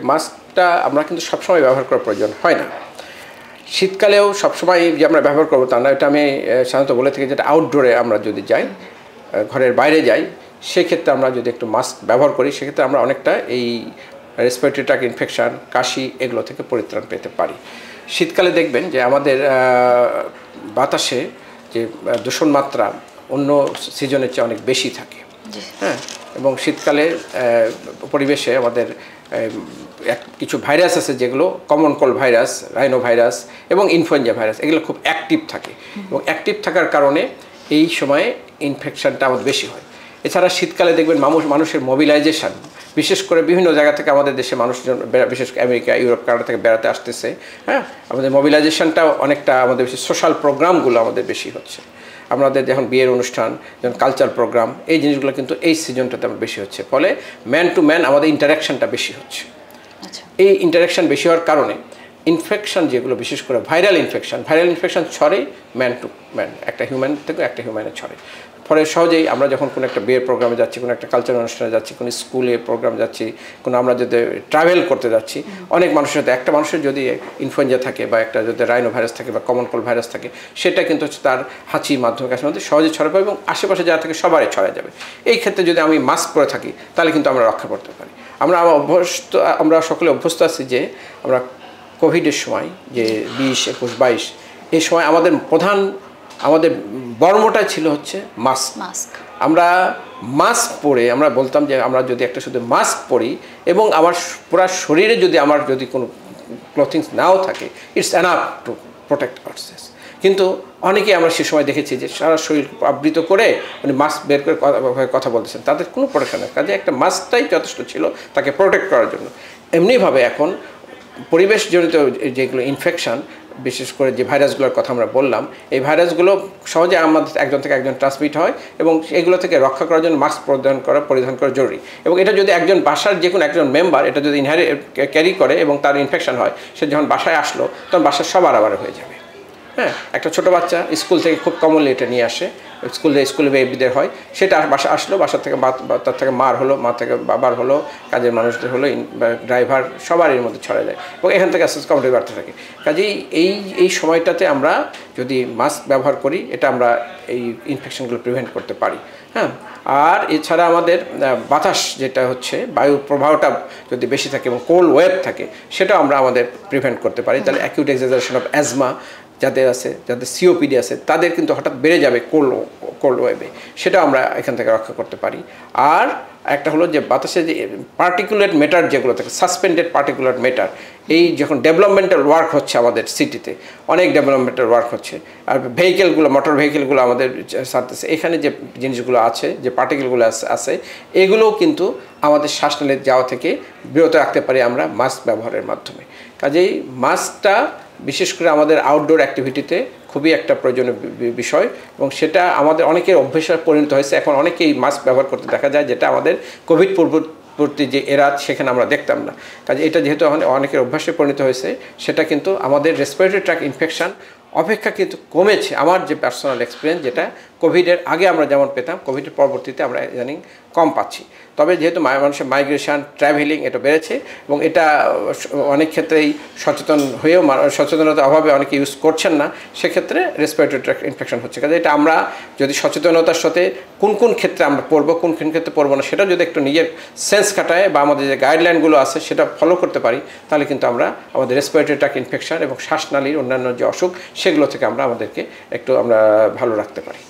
মাস্কটা আমরা কিন্তু সবসময় ব্যবহার করার প্রয়োজন হয় না। শীতকালেও সবসময় যে আমরা ব্যবহার করবো তা না, এটা আমি সাধারণত বলে থাকি যেটা আউটডোরে আমরা যদি যাই, ঘরের বাইরে যাই, সেক্ষেত্রে আমরা যদি একটু মাস্ক ব্যবহার করি, সেক্ষেত্রে আমরা অনেকটা এই রেসপিরেটরি ট্র্যাক্ট ইনফেকশান, কাশি এগুলো থেকে পরিত্রাণ পেতে পারি। শীতকালে দেখবেন যে আমাদের বাতাসে যে দূষণ মাত্রা অন্য সিজনের চেয়ে অনেক বেশি থাকে। হ্যাঁ, এবং শীতকালে পরিবেশে আমাদের কিছু ভাইরাস আছে যেগুলো common cold virus, rhino virus এবং ইনফ্লুয়েঞ্জা ভাইরাস, এগুলো খুব অ্যাক্টিভ থাকে এবং অ্যাক্টিভ থাকার কারণে এই সময়ে ইনফেকশানটা আমাদের বেশি হয়। এছাড়া শীতকালে দেখবেন মানুষের মোবিলাইজেশন, বিশেষ করে বিভিন্ন জায়গা থেকে আমাদের দেশে মানুষজন, বিশেষ করে আমেরিকা, ইউরোপ, কানাডা থেকে বেড়াতে আসতেছে। হ্যাঁ, আমাদের মোবিলাইজেশনটাও অনেকটা আমাদের বেশি, সোশ্যাল প্রোগ্রামগুলো আমাদের বেশি হচ্ছে। আমাদের যখন বিয়ের অনুষ্ঠান, যেমন কালচার প্রোগ্রাম, এই জিনিসগুলো কিন্তু এই সিজনটাতে আমার বেশি হচ্ছে, ফলে ম্যান টু ম্যান আমাদের ইন্টারাকশানটা বেশি হচ্ছে। এই ইন্টারাকশান বেশি হওয়ার কারণে ইনফেকশান যেগুলো, বিশেষ করে ভাইরাল ইনফেকশান ছড়ে ম্যান টু ম্যান, একটা হিউম্যান থেকে একটা হিউম্যানে ছড়ে। ফলে সহজেই আমরা যখন কোনো একটা বিয়ের প্রোগ্রামে যাচ্ছি, কোনো একটা কালচারাল অনুষ্ঠানে যাচ্ছি, কোনো স্কুলে প্রোগ্রাম যাচ্ছি, কোনো আমরা যদি ট্রাভেল করতে যাচ্ছি, অনেক মানুষের সাথে একটা মানুষের যদি ইনফ্লুয়েঞ্জা থাকে বা একটা যদি রাইনো ভাইরাস থাকে বা কমন কোল্ড ভাইরাস থাকে, সেটা কিন্তু হচ্ছে তার হাঁচির মাধ্যমে কাশির মধ্যে সহজে ছড়াবে এবং আশেপাশে যারা থাকে সবারই ছড়া যাবে। এই ক্ষেত্রে যদি আমি মাস্ক পরে থাকি তাহলে কিন্তু আমরা রক্ষা করতে পারি। আমরা সকলে অভ্যস্ত আছি যে আমরা কোভিডের সময় যে 20, 21, 22 এই সময় আমাদের বর্মটাই ছিল হচ্ছে মাস্ক। আমরা মাস্ক পরে আমরা বলতাম যে আমরা যদি একটা শুধু মাস্ক পরি এবং আমার পুরো শরীরে যদি আমার যদি কোনো ক্লথিংস নাও থাকে, it's enough to protect ourselves. কিন্তু অনেকেই আমরা সে সময় দেখেছি যে সারা শরীর আবৃত করে উনি মাস্ক বের করে কথা বলতেছেন, তাদের কোনো প্রোটেকশন নেই, কাজে একটা মাস্কটাই যথেষ্ট ছিল তাকে প্রোটেক্ট করার জন্য। এমনিভাবে এখন পরিবেশজনিত যেগুলো ইনফেকশান, বিশেষ করে যে ভাইরাসগুলোর কথা আমরা বললাম, এই ভাইরাসগুলো সহজে আমাদের একজন থেকে একজন ট্রান্সমিট হয় এবং এগুলো থেকে রক্ষা করার জন্য মাস্ক পরিধান করা জরুরি। এবং এটা যদি একজন বাসার যে কোনো একজন মেম্বার এটা যদি ক্যারি করে এবং তার ইনফেকশন হয়, সে যখন বাসায় আসলো তখন বাসার সবার আবার হয়ে যাবে। হ্যাঁ, একটা ছোটো বাচ্চা স্কুল থেকে খুব কমনলি এটা নিয়ে আসে, স্কুলে বেবিদের হয়, সেটা বাসা আসলো, বাসা থেকে তার থেকে মার হলো, মা থেকে বাবার হলো, কাজের মানুষদের হলো, ড্রাইভার, সবার এর মধ্যে ছড়া যায় এবং এখান থেকে আস্তে আস্তে কমপ্লিট বাড়তে থাকে। কাজেই এই সময়টাতে আমরা যদি মাস্ক ব্যবহার করি, এটা আমরা এই ইনফেকশনগুলো প্রিভেন্ট করতে পারি। হ্যাঁ, আর এছাড়া আমাদের বাতাস যেটা হচ্ছে বায়ুর প্রবাহটা যদি বেশি থাকে এবং কোল্ড ওয়েভ থাকে, সেটাও আমরা আমাদের প্রিভেন্ট করতে পারি। তাহলে অ্যাকিউট এক্সাজারেশন অফ অ্যাজমা যাদের সিওপিডি আছে, তাদের কিন্তু হঠাৎ বেড়ে যাবে কোল্ড ওয়েভে, সেটাও আমরা এখান থেকে রক্ষা করতে পারি। আর একটা হলো যে বাতাসে যে পার্টিকুলেট ম্যাটার যেগুলো থাকে, সাসপেন্ডেড পার্টিকুলেট ম্যাটার, এই যখন ডেভেলপমেন্টাল ওয়ার্ক হচ্ছে আমাদের সিটিতে, অনেক ডেভেলপমেন্টাল ওয়ার্ক হচ্ছে, আর মোটর ভেহিকেলগুলো আমাদের ছাড়তেছে, এখানে যে জিনিসগুলো আছে, যে পার্টিকেলগুলো আছে, এগুলোও কিন্তু আমাদের শ্বাসনালীতে যাওয়া থেকে বিরত রাখতে পারি আমরা মাস্ক ব্যবহারের মাধ্যমে। কাজেই মাস্কটা বিশেষ করে আমাদের আউটডোর অ্যাক্টিভিটিতে খুবই একটা প্রয়োজনীয় বিষয় এবং সেটা আমাদের অনেকের অভ্যাসে পরিণত হয়েছে। এখন অনেকেই মাস্ক ব্যবহার করতে দেখা যায়, যেটা আমাদের কোভিড পূর্ববর্তী যে এরা, সেখানে আমরা দেখতাম না। কাজে এটা যেহেতু অনেকের অভ্যাসে পরিণত হয়েছে, সেটা কিন্তু আমাদের রেসপিরেটরি ট্র্যাক্ট ইনফেকশান অপেক্ষা কিন্তু কমেছে। আমার যে পার্সোনাল এক্সপিরিয়েন্স, যেটা কোভিডের আগে আমরা যেমন পেতাম, কোভিডের পরবর্তীতে আমরা ইদানিং কম পাচ্ছি। তবে যেহেতু মানুষের মাইগ্রেশন, ট্রাভেলিং এটা বেড়েছে এবং এটা অনেক ক্ষেত্রেই সচেতনতার অভাবে অনেকে ইউজ করছেন না, সেক্ষেত্রে রেসপিরেটরি ট্র্যাক্ট ইনফেকশন হচ্ছে। কাজে এটা আমরা যদি সচেতনতার সাথে কোন ক্ষেত্রে আমরা পড়বো, কোন ক্ষেত্রে পড়বো না, সেটা যদি একটু নিজের সেন্স কাটায় বা আমাদের যে গাইডলাইনগুলো আছে সেটা ফলো করতে পারি, তাহলে কিন্তু আমরা আমাদের রেসপিরেটরি ট্র্যাক্ট ইনফেকশন এবং শ্বাসনালীর অন্যান্য যে অসুখ, সেগুলো থেকে আমাদেরকে একটু ভালো রাখতে পারি।